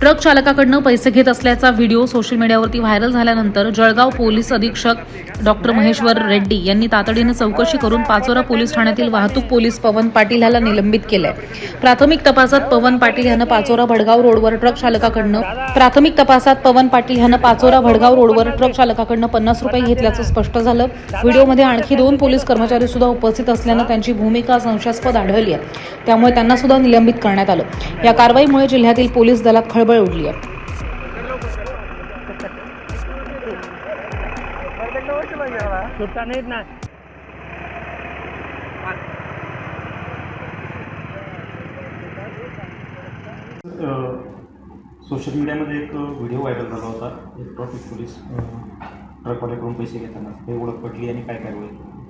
Truck चालकाकडनं पैसे घेत असल्याचा व्हिडिओ सोशल मीडियावरती व्हायरल झाल्यानंतर जळगाव पोलीस अधीक्षक डॉक्टर महेश्वर रेड्डी यांनी तातडीने चौकशी करून पाचोरा पोलीस ठाण्यातील वाहतूक पोलीस पवन पाटील याला निलंबित केले। प्राथमिक तपासात पवन पाटील यानं पाचोरा भडगाव रोडवर ट्रक चालकाकडनं 50 रुपये घेतल्याचं स्पष्ट झालं। व्हिडिओमध्ये आणखी 2 पोलीस कर्मचारी सुद्धा उपस्थित असल्यानं त्यांची भूमिका संशयास्पद आढळली आहे, त्यामुळे त्यांना सुद्धा निलंबित करण्यात आलं। या कारवाईमुळे जिल्ह्यातील पोलीस दलात खळबळ उडली आहे। सोशल मीडियामध्ये एक व्हिडिओ व्हायरल झाला होता, एक ट्रॅफिक पोलीस ट्रकवाल्याकडून पैसे घेताना हे ओळख पडली आणि काय काय होईल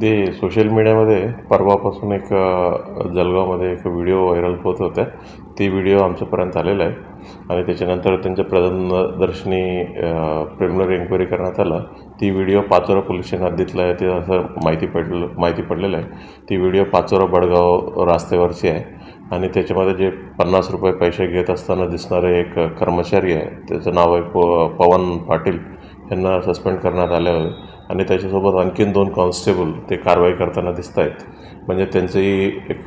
ते सोशल मीडियामध्ये परवापासून एक जळगावमध्ये एक व्हिडिओ व्हायरल होत होत्या। ती व्हिडिओ आमच्यापर्यंत आलेला आहे आणि त्याच्यानंतर त्यांच्या प्रदर्शनी प्रिलिमिनरी एन्क्वायरी करण्यात आला। ती व्हिडिओ पाचोरा पोलीस स्टेशन हद्दीतला आहे ते असं माहिती पडलेलं आहे। ती व्हिडिओ पाचोरा बडगाव रस्त्यावरची आहे आणि त्याच्यामध्ये जे 50 रुपये पैसे घेत असताना दिसणारे एक कर्मचारी आहे, त्याचं नाव आहे पवन पाटील, यांना सस्पेंड करण्यात आले आहे आणि त्याच्यासोबत आणखीन 2 कॉन्स्टेबल ते कारवाई करताना दिसत आहेत। म्हणजे त्यांचीही एक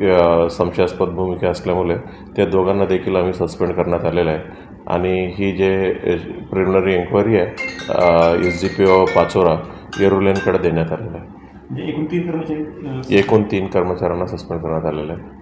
संशयास्पद भूमिका असल्यामुळे त्या दोघांना देखील आम्ही सस्पेंड करण्यात आलेलं आहे आणि ही जे प्रिलिमिनरी एन्क्वायरी आहे SGPO पाचोरा येरुलेनकडे देण्यात आलेलं आहे। म्हणजे एकूण 3 कर्मचारी एकूण 3 कर्मचाऱ्यांना सस्पेंड करण्यात आलेलं आहे।